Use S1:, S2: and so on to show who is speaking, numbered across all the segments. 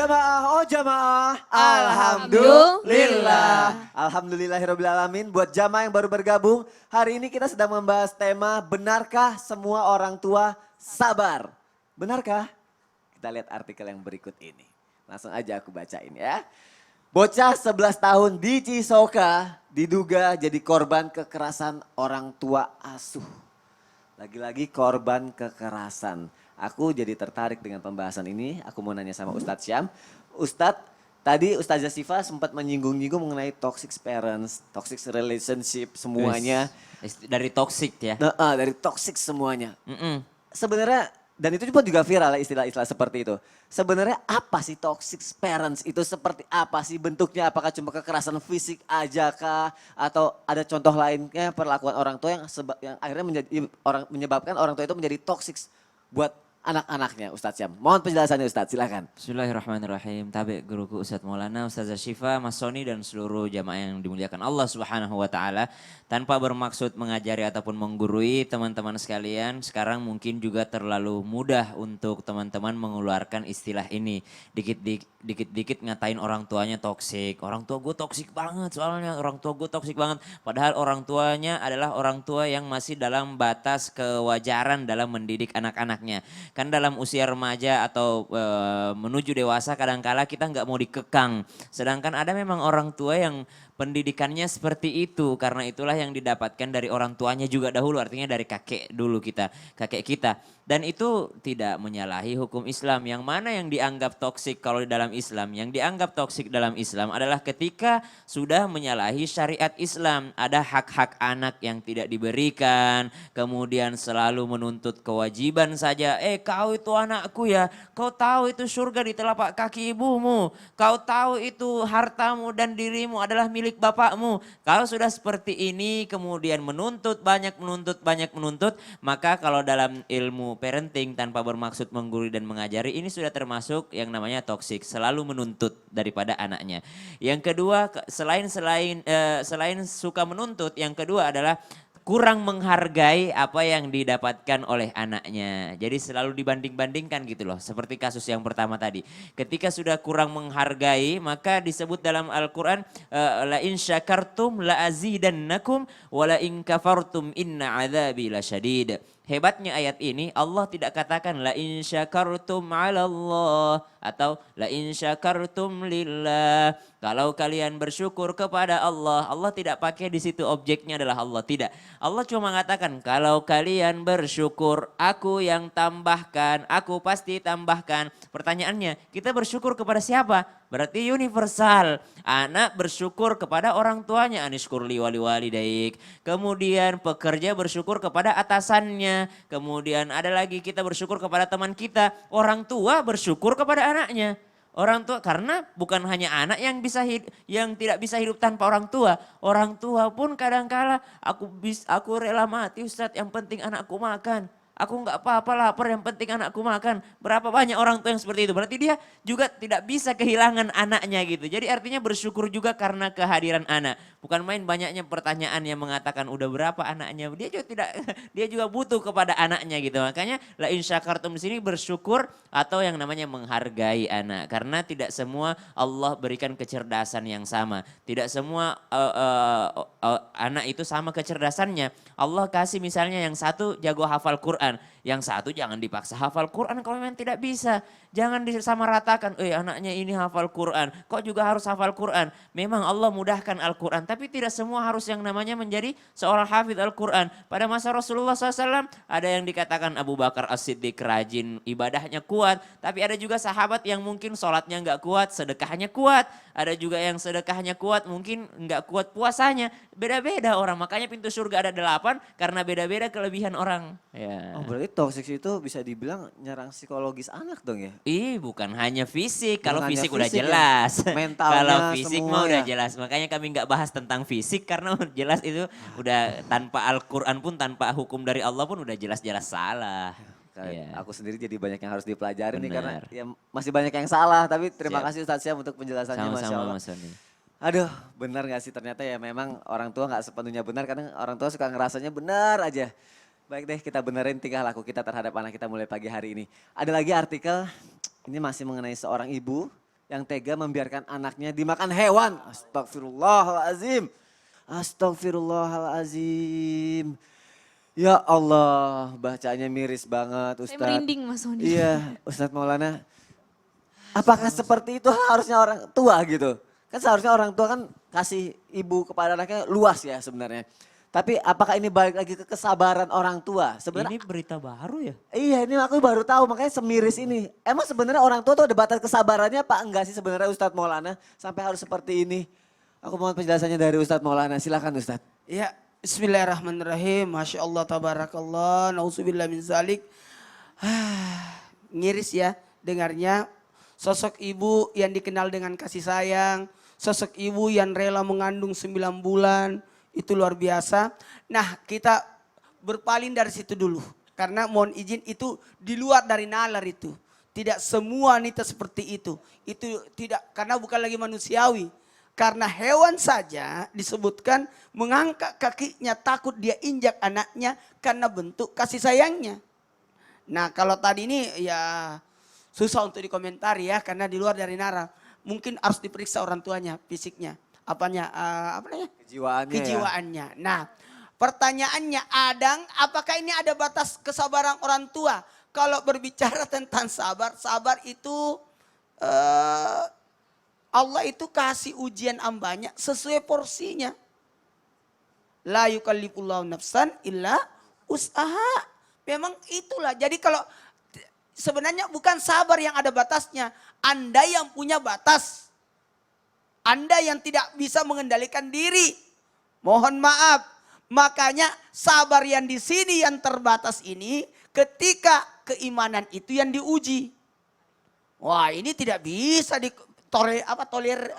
S1: Jamaah, oh jamaah.
S2: Alhamdulillah.
S1: Alhamdulillahirrahmanirrahim. Buat jamaah yang baru bergabung, hari ini kita sedang membahas tema benarkah semua orang tua sabar? Benarkah? Kita lihat artikel yang berikut ini. Langsung aja aku bacain ya. Bocah 11 tahun di Cisoka diduga jadi korban kekerasan orang tua asuh. Lagi-lagi korban kekerasan. Aku jadi tertarik dengan pembahasan ini. Aku mau nanya sama Ustadz Syam. Ustadz, tadi Ustazah Sifa sempat menyinggung-nyinggung mengenai toxic parents, toxic relationship semuanya.
S2: Dari toxic ya.
S1: Dari toxic semuanya. Sebenarnya, dan itu juga viral istilah-istilah seperti itu. Sebenarnya apa sih toxic parents itu seperti apa sih bentuknya? Apakah cuma kekerasan fisik aja kah? Atau ada contoh lainnya perlakuan orang tua yang akhirnya menyebabkan orang tua itu menjadi toxic buat anak-anaknya Ustadz Syam. Mohon penjelasannya Ustadz, silakan.
S2: Bismillahirrahmanirrahim. Tabe guruku Ustadz Maulana, Ustazah Syifa, Mas Soni dan seluruh jamaah yang dimuliakan Allah Subhanahu wa taala. Tanpa bermaksud mengajari ataupun menggurui teman-teman sekalian, sekarang mungkin juga terlalu mudah untuk teman-teman mengeluarkan istilah ini. Dikit-dikit ngatain orang tuanya toksik. Orang tua gue toksik banget soalnya, orang tua gue toksik banget. Padahal orang tuanya adalah orang tua yang masih dalam batas kewajaran dalam mendidik anak-anaknya. Kan dalam usia remaja atau menuju dewasa kadangkala kita nggak mau dikekang. Sedangkan ada memang orang tua yang pendidikannya seperti itu. Karena itulah yang didapatkan dari orang tuanya juga dahulu. Artinya dari kakek dulu kakek kita. Dan itu tidak menyalahi hukum Islam. Yang mana yang dianggap toksik kalau di dalam Islam? Yang dianggap toksik dalam Islam adalah ketika sudah menyalahi syariat Islam. Ada hak-hak anak yang tidak diberikan. Kemudian selalu menuntut kewajiban saja. Kau itu anakku ya. Kau tahu itu surga di telapak kaki ibumu. Kau tahu itu hartamu dan dirimu adalah milik bapakmu. Kalau sudah seperti ini kemudian menuntut, banyak menuntut. Maka kalau dalam ilmu parenting tanpa bermaksud menggurui dan mengajari, ini sudah termasuk yang namanya toksik, selalu menuntut daripada anaknya. Yang kedua, selain suka menuntut, yang kedua adalah kurang menghargai apa yang didapatkan oleh anaknya. Jadi selalu dibanding-bandingkan gitu loh. Seperti kasus yang pertama tadi. Ketika sudah kurang menghargai, maka disebut dalam Al-Quran, la in syakartum la azidannakum wa la in kafartum inna adzabi lasyadid. Hebatnya ayat ini, Allah tidak katakan la in syakartum 'ala Allah atau la in syakartum lillah. Kalau kalian bersyukur kepada Allah, Allah tidak pakai di situ objeknya adalah Allah, tidak. Allah cuma mengatakan kalau kalian bersyukur, aku yang tambahkan, aku pasti tambahkan. Pertanyaannya, kita bersyukur kepada siapa? Berarti universal. Anak bersyukur kepada orang tuanya, anishkurli wali walidaik. Kemudian pekerja bersyukur kepada atasannya. Kemudian ada lagi kita bersyukur kepada teman kita. Orang tua bersyukur kepada anaknya. Orang tua karena bukan hanya anak yang tidak bisa hidup tanpa orang tua. Orang tua pun kadangkala aku rela mati Ustadz, yang penting anakku makan. Aku nggak apa-apa lapar, yang penting anakku makan. Berapa banyak orang tua yang seperti itu. Berarti dia juga tidak bisa kehilangan anaknya gitu. Jadi artinya bersyukur juga karena kehadiran anak. Bukan main banyaknya pertanyaan yang mengatakan udah berapa anaknya. Dia juga tidak, dia juga butuh kepada anaknya gitu. Makanya la in syakartum di sini bersyukur atau yang namanya menghargai anak. Karena tidak semua Allah berikan kecerdasan yang sama. Tidak semua anak itu sama kecerdasannya. Allah kasih misalnya yang satu jago hafal Quran. Yang satu jangan dipaksa hafal Quran kalau memang tidak bisa. Jangan disamaratakan, anaknya ini hafal Quran, kok juga harus hafal Quran. Memang Allah mudahkan Al-Quran, tapi tidak semua harus yang namanya menjadi seorang hafidh Al-Quran. Pada masa Rasulullah SAW ada yang dikatakan Abu Bakar As-Siddiq rajin, ibadahnya kuat. Tapi ada juga sahabat yang mungkin sholatnya nggak kuat, sedekahnya kuat. Ada juga yang sedekahnya kuat, mungkin nggak kuat puasanya. Beda-beda orang, makanya pintu surga ada 8 karena beda-beda kelebihan orang. Ya.
S1: Oh berarti toxic itu bisa dibilang nyerang psikologis anak dong ya?
S2: Bukan hanya fisik.
S1: Bukan
S2: Kalau
S1: hanya
S2: fisik udah
S1: fisik ya,
S2: jelas.
S1: mentalnya
S2: Kalau fisik
S1: semua
S2: mah udah
S1: ya.
S2: jelas. Makanya kami nggak bahas tentang fisik karena jelas itu udah tanpa Al-Quran pun, tanpa hukum dari Allah pun udah jelas-jelas salah. Iya.
S1: Aku sendiri jadi banyak yang harus dipelajari nih karena
S2: Benar.
S1: ya masih banyak yang salah. Tapi terima
S2: Siap.
S1: kasih Ustadz Syam untuk penjelasannya, Masya
S2: Sama-sama
S1: Allah.
S2: Mas Soni.
S1: Aduh, benar gak sih ternyata ya memang orang tua gak sepenuhnya benar. Kadang orang tua suka ngerasanya benar aja. Baik deh, kita benerin tingkah laku kita terhadap anak kita mulai pagi hari ini. Ada lagi artikel, ini masih mengenai seorang ibu yang tega membiarkan anaknya dimakan hewan. Astagfirullahalazim. Astagfirullahalazim. Ya Allah, bacanya miris banget
S3: Saya
S1: Ustadz.
S3: merinding Mas Sony.
S1: Iya, Ustadz Maulana. Apakah seperti itu harusnya orang tua gitu? Kan seharusnya orang tua kan kasih ibu kepada anaknya luas ya sebenarnya. Tapi apakah ini balik lagi ke kesabaran orang tua? Sebenarnya
S2: Ini berita baru ya?
S1: iya ini aku baru tahu makanya semiris ini. Emang sebenarnya orang tua tuh ada batas kesabarannya apa enggak sih sebenarnya Ustadz Maulana sampai harus seperti ini? Aku mohon penjelasannya dari Ustadz Maulana. Silakan Ustadz.
S4: Ya, bismillahirrahmanirrahim. Masya Allah, tabarakallah, nauzubillah min zalik. Ngiris ya dengarnya. Sosok ibu yang dikenal dengan kasih sayang. Sosok ibu yang rela mengandung 9 bulan. Itu luar biasa. Nah, kita berpaling dari situ dulu. Karena mohon izin itu di luar dari nalar itu. Tidak semua wanita seperti itu. Itu tidak, karena bukan lagi manusiawi. Karena hewan saja disebutkan mengangkat kakinya takut dia injak anaknya karena bentuk kasih sayangnya. Nah kalau tadi ini ya susah untuk dikomentari ya karena di luar dari nalar. Mungkin harus diperiksa orang tuanya fisiknya. Apa namanya?
S1: Kejiwaannya ya.
S4: Kejiwaannya. Nah pertanyaannya Adang apakah ini ada batas kesabaran orang tua? Kalau berbicara tentang sabar, sabar itu Allah itu kasih ujian hambanya sesuai porsinya. La yukallifullahu nafsan illa usaha. Memang itulah. Jadi kalau sebenarnya bukan sabar yang ada batasnya. Anda yang punya batas. Anda yang tidak bisa mengendalikan diri. Mohon maaf. Makanya sabar yang di sini yang terbatas ini ketika keimanan itu yang diuji. Wah, ini tidak bisa tolerir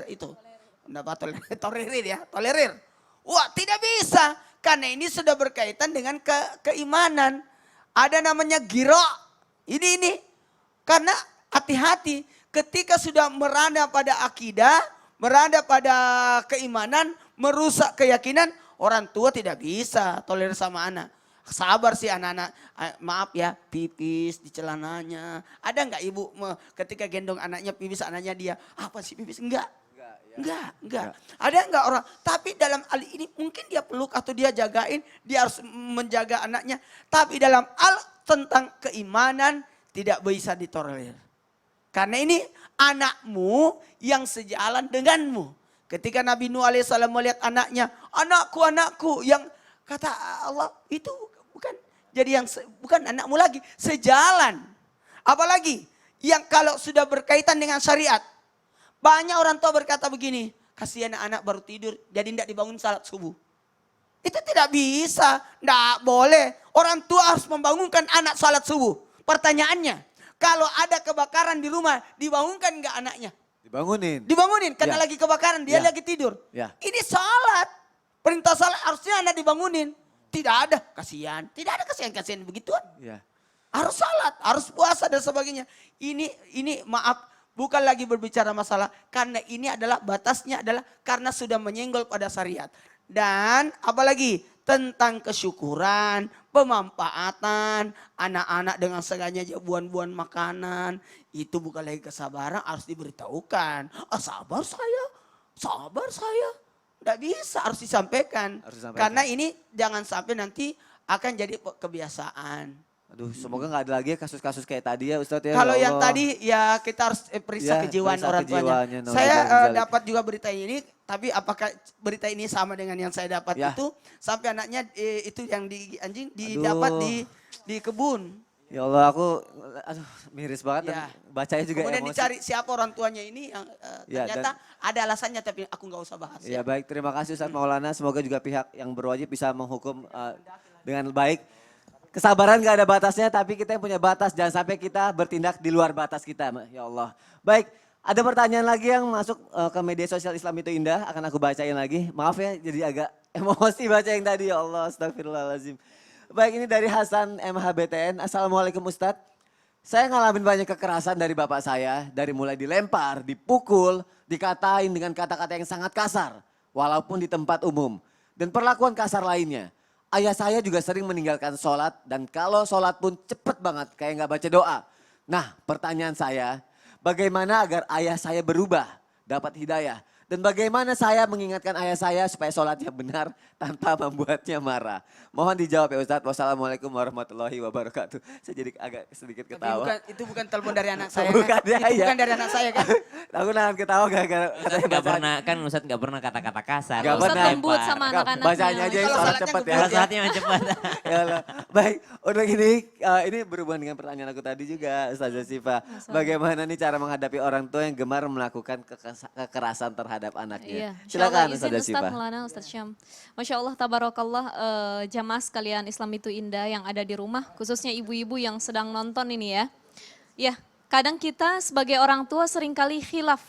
S4: itu. Tolerir ya, tolerir. Wah, tidak bisa karena ini sudah berkaitan dengan keimanan. Ada namanya giro. Ini. Karena hati-hati ketika sudah meranda pada akidah, meranda pada keimanan, merusak keyakinan, orang tua tidak bisa tolerir sama anak. Sabar sih anak-anak, maaf ya pipis di celananya. Ada nggak ibu ketika gendong anaknya pipis anaknya dia, apa sih pipis? Enggak. Enggak. Ada enggak orang, tapi dalam hal ini mungkin dia peluk atau dia jagain, dia harus menjaga anaknya. Tapi dalam hal tentang keimanan tidak bisa ditolerir. Karena ini anakmu yang sejalan denganmu. Ketika Nabi Nuh alaihissalam melihat anaknya, anakku yang kata Allah itu bukan jadi yang bukan anakmu lagi, sejalan. Apalagi yang kalau sudah berkaitan dengan syariat. Banyak orang tua berkata begini, kasihan anak baru tidur jadi tidak dibangun salat subuh. Itu tidak bisa, tidak boleh. Orang tua harus membangunkan anak salat subuh. Pertanyaannya, kalau ada kebakaran di rumah dibangunkan enggak anaknya? Dibangunin karena lagi kebakaran dia lagi tidur.
S1: Ya.
S4: Ini salat. Perintah salat harusnya anak dibangunin. Tidak ada kasihan. Tidak ada kasihan begituan.
S1: Ya.
S4: Harus salat, harus puasa dan sebagainya. Ini maaf, bukan lagi berbicara masalah. Karena ini adalah batasnya adalah karena sudah menyenggol pada syariat. Dan apalagi tentang kesyukuran, pemanfaatan, anak-anak dengan sengaja buan-buan makanan. Itu bukan lagi kesabaran, harus diberitahukan. Sabar saya. Tidak bisa, harus disampaikan. Karena ini jangan sampai nanti akan jadi kebiasaan.
S1: Aduh, semoga nggak ada lagi kasus-kasus kayak tadi ya Ustadz ya.
S4: Kalau
S1: Ya
S4: yang
S1: Allah.
S4: tadi ya kita harus periksa kejiwaan
S1: periksa
S4: orang tuanya.
S1: kejiwaannya,
S4: Saya
S1: nauzubillah.
S4: dapat juga berita ini, tapi apakah berita ini sama dengan yang saya dapat
S1: Ya.
S4: itu? Sampai anaknya itu yang di anjing
S1: Aduh.
S4: didapat di kebun.
S1: Ya Allah aku, aduh miris banget
S4: Ya.
S1: dan bacanya juga
S4: Kemudian
S1: emosi.
S4: dicari siapa orang tuanya ini yang
S1: Ya,
S4: ternyata ada alasannya tapi aku nggak usah bahas.
S1: Ya baik, terima kasih Ustadz Maulana. Semoga juga pihak yang berwajib bisa menghukum dengan baik. Kesabaran gak ada batasnya, tapi kita yang punya batas. Jangan sampai kita bertindak di luar batas kita. Ya Allah. Baik, ada pertanyaan lagi yang masuk ke media sosial Islam itu Indah. Akan aku bacain lagi. Maaf ya, jadi agak emosi baca yang tadi. Ya Allah, astagfirullahaladzim. Baik, ini dari Hasan MHBTN. Assalamualaikum Ustadz. Saya ngalamin banyak kekerasan dari bapak saya. Dari mulai dilempar, dipukul, dikatain dengan kata-kata yang sangat kasar. Walaupun di tempat umum. Dan perlakuan kasar lainnya. Ayah saya juga sering meninggalkan sholat dan kalau sholat pun cepet banget kayak gak baca doa. Nah pertanyaan saya, Bagaimana agar ayah saya berubah, dapat hidayah. Dan bagaimana saya mengingatkan ayah saya supaya sholatnya benar tanpa membuatnya marah. Mohon dijawab ya Ustadz. Wassalamualaikum warahmatullahi wabarakatuh. Saya jadi agak sedikit
S4: Tapi
S1: ketawa.
S4: itu bukan telepon dari anak saya
S1: Bukan,
S4: kan?
S1: ya,
S4: Itu
S1: ya.
S4: bukan dari anak saya kan?
S1: Aku nahan ketawa gara-gara katanya
S2: Nggak
S1: bacaan.
S2: pernah kan Ustadz nggak pernah kata-kata kasar.
S1: Nggak
S3: Ustadz
S1: pernah.
S3: lembut sama
S1: Nggak,
S3: anak-anaknya.
S1: bacanya aja yang
S4: Kalau
S1: sholat
S4: sholatnya
S1: cepet ya.
S4: ngebut
S2: Kalau saatnya yang cepat.
S1: Ya Allah. Baik, untuk ini berhubungan dengan pertanyaan aku tadi juga Ustazah Syifa. Bagaimana nih cara menghadapi orang tua yang gemar melakukan kekerasan terhadap anaknya?
S3: Iya,
S1: Silakan
S3: izin
S1: Ustazah
S3: Ustadz
S1: Syifa.
S3: Maulana, Ustadz Syam. Masya Allah, tabarakallah, jamaah sekalian Islam itu indah yang ada di rumah, khususnya ibu-ibu yang sedang nonton ini ya. Ya, kadang kita sebagai orang tua seringkali khilaf,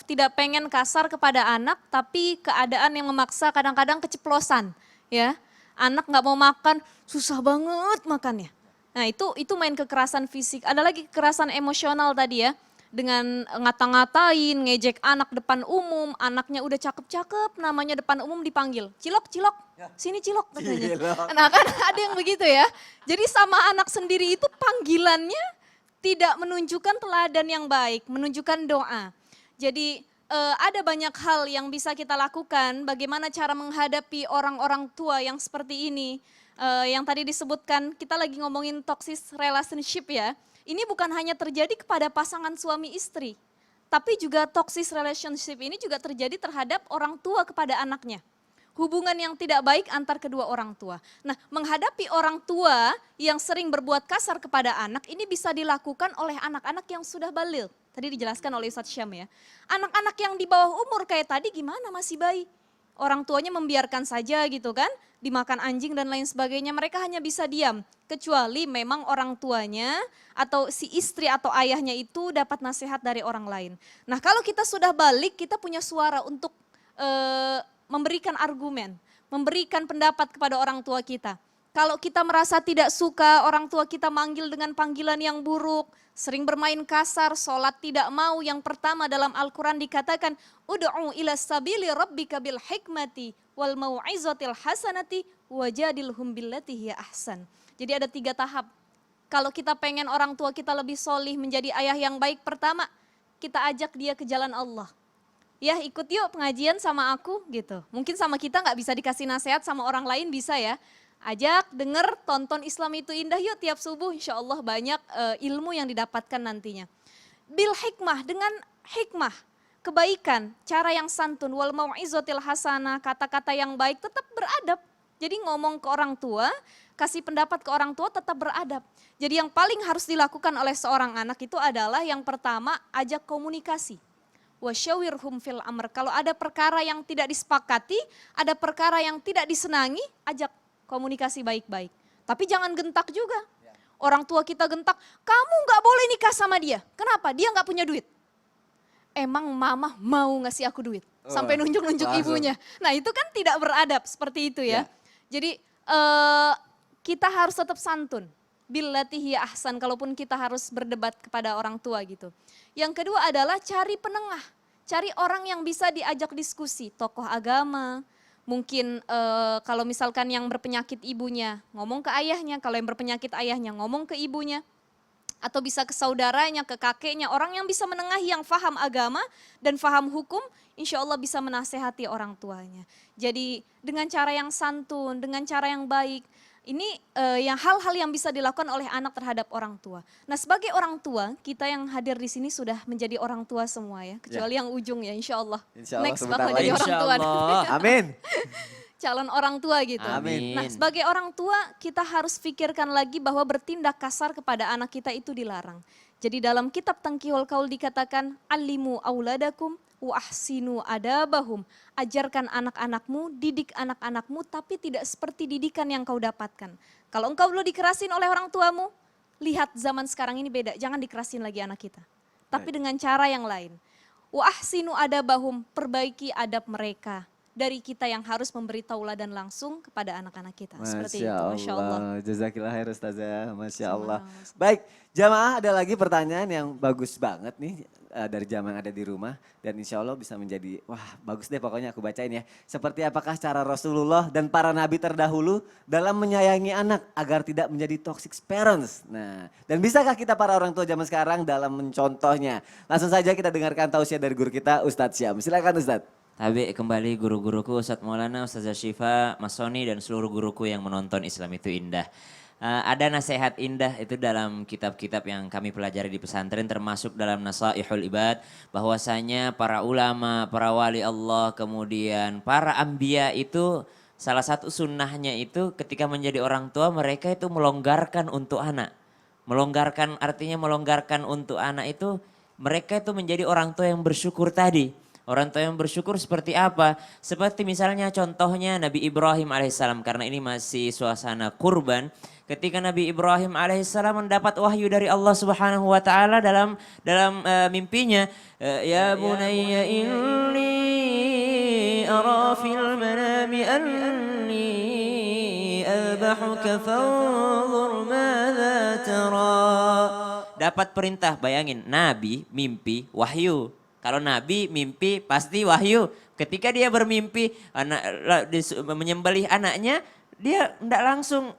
S3: tidak pengen kasar kepada anak, tapi keadaan yang memaksa kadang-kadang keceplosan, ya. Anak nggak mau makan, susah banget makannya. Nah itu main kekerasan fisik. Ada lagi kekerasan emosional tadi ya, dengan ngata-ngatain, ngejek anak depan umum, anaknya udah cakep-cakep, namanya depan umum dipanggil, cilok, sini cilok katanya.
S1: Cilok.
S3: Nah kan ada yang begitu ya. Jadi sama anak sendiri itu panggilannya tidak menunjukkan teladan yang baik, menunjukkan doa. Jadi ada banyak hal yang bisa kita lakukan, bagaimana cara menghadapi orang-orang tua yang seperti ini. Yang tadi disebutkan, kita lagi ngomongin toxic relationship ya. Ini bukan hanya terjadi kepada pasangan suami istri, tapi juga toxic relationship ini juga terjadi terhadap orang tua kepada anaknya. Hubungan yang tidak baik antar kedua orang tua. Nah, menghadapi orang tua yang sering berbuat kasar kepada anak, ini bisa dilakukan oleh anak-anak yang sudah baligh. Tadi dijelaskan oleh Ustadz Syam ya. Anak-anak yang di bawah umur kayak tadi gimana masih bayi? Orang tuanya membiarkan saja gitu kan, dimakan anjing dan lain sebagainya, mereka hanya bisa diam. Kecuali memang orang tuanya atau si istri atau ayahnya itu dapat nasihat dari orang lain. Nah kalau kita sudah balik, kita punya suara untuk memberikan argumen, memberikan pendapat kepada orang tua kita. Kalau kita merasa tidak suka orang tua kita manggil dengan panggilan yang buruk, sering bermain kasar, sholat tidak mau, yang pertama dalam Al-Quran dikatakan, Ud'u ila sabili rabbika bil hikmati wal mau'izatil hasanati wajadilhum billati hiya ahsan. Jadi ada 3 tahap. Kalau kita pengen orang tua kita lebih solih, menjadi ayah yang baik, pertama kita ajak dia ke jalan Allah. Ya ikut yuk pengajian sama aku gitu. Mungkin sama kita nggak bisa dikasih nasihat, sama orang lain bisa ya. Ajak, denger, tonton Islam itu indah yuk tiap subuh, insya Allah banyak ilmu yang didapatkan nantinya. Bil hikmah, dengan hikmah, kebaikan, cara yang santun, wal mau'izatil hasanah, kata-kata yang baik, tetap beradab. Jadi ngomong ke orang tua, kasih pendapat ke orang tua tetap beradab. Jadi yang paling harus dilakukan oleh seorang anak itu adalah yang pertama, ajak komunikasi. Wasyawirhum fil amr. Kalau ada perkara yang tidak disepakati, ada perkara yang tidak disenangi, ajak komunikasi baik-baik. Tapi jangan gentak juga. Orang tua kita gentak, kamu gak boleh nikah sama dia. Kenapa? Dia gak punya duit. Emang mama mau ngasih aku duit? Sampai nunjuk-nunjuk ibunya. Nah itu kan tidak beradab seperti itu ya. Jadi kita harus tetap santun. Billati hiya ahsan, kalaupun kita harus berdebat kepada orang tua gitu. Yang kedua adalah cari penengah. Cari orang yang bisa diajak diskusi. Tokoh agama, mungkin kalau misalkan yang berpenyakit ibunya, ngomong ke ayahnya. Kalau yang berpenyakit ayahnya, ngomong ke ibunya. Atau bisa ke saudaranya, ke kakeknya. Orang yang bisa menengahi, yang faham agama dan faham hukum, insya Allah bisa menasehati orang tuanya. Jadi dengan cara yang santun, dengan cara yang baik. Ini yang hal-hal yang bisa dilakukan oleh anak terhadap orang tua. Nah sebagai orang tua, kita yang hadir di sini sudah menjadi orang tua semua ya. Kecuali yang ujung ya, insya Allah.
S1: Insya Allah
S3: Next
S1: sebentar
S3: bakal
S1: lagi.
S3: jadi orang
S2: Insya
S3: tua.
S2: Allah.
S1: Amin.
S3: Calon orang tua gitu.
S1: Amin.
S3: Nah sebagai orang tua kita harus pikirkan lagi bahwa bertindak kasar kepada anak kita itu dilarang. Jadi dalam kitab Tangkihul Qaul dikatakan, Alimu auladakum wa ahsinu adabahum. Ajarkan anak-anakmu, didik anak-anakmu, tapi tidak seperti didikan yang kau dapatkan. Kalau engkau dulu dikerasin oleh orang tuamu, lihat zaman sekarang ini beda, jangan dikerasin lagi anak kita. Tapi dengan cara yang lain. Wa ahsinu adabahum, perbaiki adab mereka. Dari kita yang harus memberi tauladan langsung kepada anak-anak kita. Seperti itu, Masya Allah.
S1: Jazakillah khair Ustazah, Masya Allah.
S3: Sama-sama.
S1: Baik, jamaah ada lagi pertanyaan yang bagus banget nih. dari jamaah yang ada di rumah. Dan insya Allah bisa menjadi, wah bagus deh pokoknya aku bacain ya. Seperti apakah cara Rasulullah dan para nabi terdahulu dalam menyayangi anak agar tidak menjadi toxic parents. Nah, dan bisakah kita para orang tua zaman sekarang dalam mencontohnya? Langsung saja kita dengarkan tausiah dari guru kita Ustadz Syam. Silakan Ustadz.
S2: Tabe kembali guru-guruku Ustadz Maulana, Ustazah Syifa, Mas Soni dan seluruh guruku yang menonton Islam itu indah. Ada nasihat indah itu dalam kitab-kitab yang kami pelajari di pesantren termasuk dalam Nasaihul Ibad bahwasanya para ulama, para wali Allah, kemudian para anbiya itu salah satu sunnahnya itu ketika menjadi orang tua mereka itu melonggarkan untuk anak. Melonggarkan artinya melonggarkan untuk anak itu mereka itu menjadi orang tua yang bersyukur tadi. Orang tua yang bersyukur seperti apa? Seperti misalnya contohnya Nabi Ibrahim alaihissalam karena ini masih suasana kurban. Ketika Nabi Ibrahim alaihissalam mendapat wahyu dari Allah Subhanahu wa taala dalam mimpinya, ya bunayya inni ara fil manami anni adbahuka fanzur madza tara. Dapat perintah, bayangin, nabi mimpi wahyu. Kalau nabi mimpi pasti wahyu. Ketika dia bermimpi menyembelih anaknya, dia enggak langsung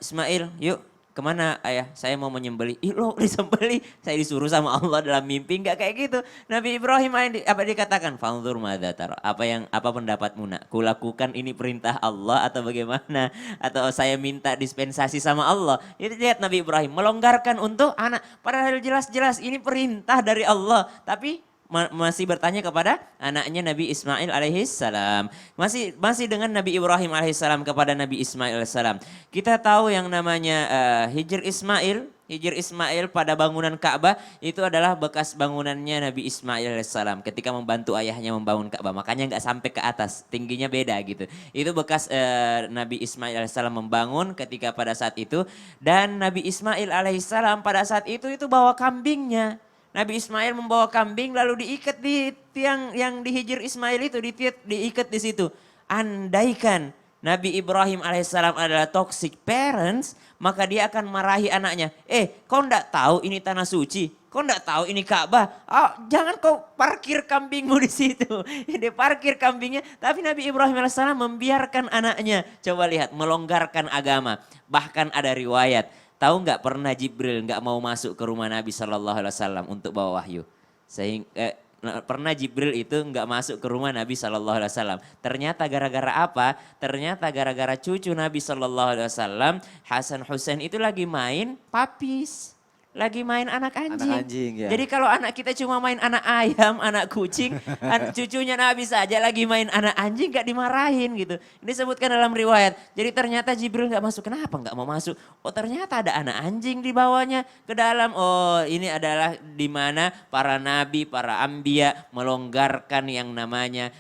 S2: Ismail, yuk kemana ayah? Saya mau menyembelih. Ih lo disembelih, saya disuruh sama Allah dalam mimpi, enggak kayak gitu. Nabi Ibrahim apa dikatakan? Fanzur madza tara. Apa pendapatmu nak? Kulakukan ini perintah Allah atau bagaimana? Atau saya minta dispensasi sama Allah? Itu lihat Nabi Ibrahim melonggarkan untuk anak. Padahal jelas-jelas ini perintah dari Allah, tapi masih bertanya kepada anaknya Nabi Ismail alaihissalam. Masih dengan Nabi Ibrahim alaihissalam kepada Nabi Ismail alaihissalam. Kita tahu yang namanya Hijr Ismail pada bangunan Ka'bah itu adalah bekas bangunannya Nabi Ismail alaihissalam ketika membantu ayahnya membangun Ka'bah. Makanya nggak sampai ke atas, tingginya beda gitu. Itu bekas Nabi Ismail alaihissalam membangun ketika pada saat itu. Dan Nabi Ismail alaihissalam pada saat itu bawa kambingnya. Nabi Ismail membawa kambing lalu diikat di tiang yang di Hijr Ismail itu, diikat di situ. Andaikan Nabi Ibrahim alaihissalam adalah toxic parents, maka dia akan marahi anaknya. Kau enggak tahu ini tanah suci? Kau enggak tahu ini Ka'bah? Oh, jangan kau parkir kambingmu di situ. Dia parkir kambingnya, tapi Nabi Ibrahim alaihissalam membiarkan anaknya. Coba lihat, melonggarkan agama. Bahkan ada riwayat. Tahu nggak pernah Jibril nggak mau masuk ke rumah Nabi Shallallahu Alaihi Wasallam untuk bawa wahyu. Pernah Jibril itu nggak masuk ke rumah Nabi Shallallahu Alaihi Wasallam. Ternyata gara-gara apa? Ternyata gara-gara cucu Nabi Shallallahu Alaihi Wasallam, Hasan Husain itu lagi main papis. Lagi main anak anjing.
S1: Anak anjing ya.
S2: Jadi kalau anak kita cuma main anak ayam, anak kucing, cucunya Nabi saja lagi main anak anjing gak dimarahin gitu. Ini disebutkan dalam riwayat. Jadi ternyata Jibril gak masuk. Kenapa gak mau masuk? Oh ternyata ada anak anjing di bawahnya ke dalam. Oh ini adalah di mana para nabi, para anbiya melonggarkan yang namanya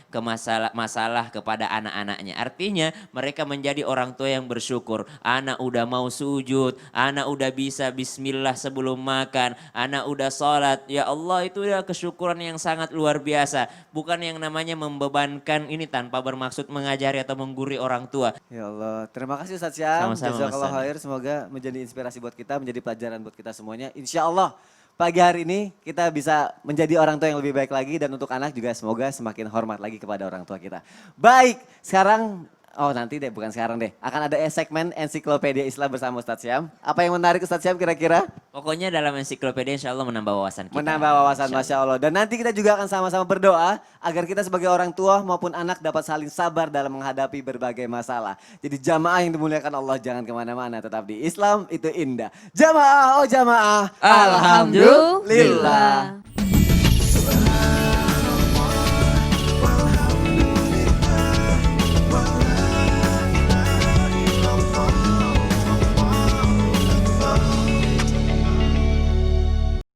S2: masalah kepada anak-anaknya. Artinya mereka menjadi orang tua yang bersyukur. Anak udah mau sujud, anak udah bisa bismillah sebelum makan, anak udah sholat, ya Allah itu udah kesyukuran yang sangat luar biasa. Bukan yang namanya membebankan ini tanpa bermaksud mengajari atau menggurui orang tua.
S1: Ya Allah, terima kasih Ustadz Syam.
S2: Sama-sama,
S1: Jazakallah
S2: Mas Sani.
S1: khair, semoga menjadi inspirasi buat kita, menjadi pelajaran buat kita semuanya. Insya Allah pagi hari ini kita bisa menjadi orang tua yang lebih baik lagi dan untuk anak juga semoga semakin hormat lagi kepada orang tua kita. Baik, sekarang nanti deh, bukan sekarang deh. Akan ada segmen Ensiklopedia Islam bersama Ustadz Syam. Apa yang menarik Ustadz Syam kira-kira?
S2: Pokoknya dalam ensiklopedia insya Allah menambah wawasan kita.
S1: Menambah wawasan, Masya Allah. Dan nanti kita juga akan sama-sama berdoa agar kita sebagai orang tua maupun anak dapat saling sabar dalam menghadapi berbagai masalah. Jadi jamaah yang dimuliakan Allah jangan kemana-mana, tetap di Islam itu indah. Jamaah, oh jamaah.
S2: Alhamdulillah.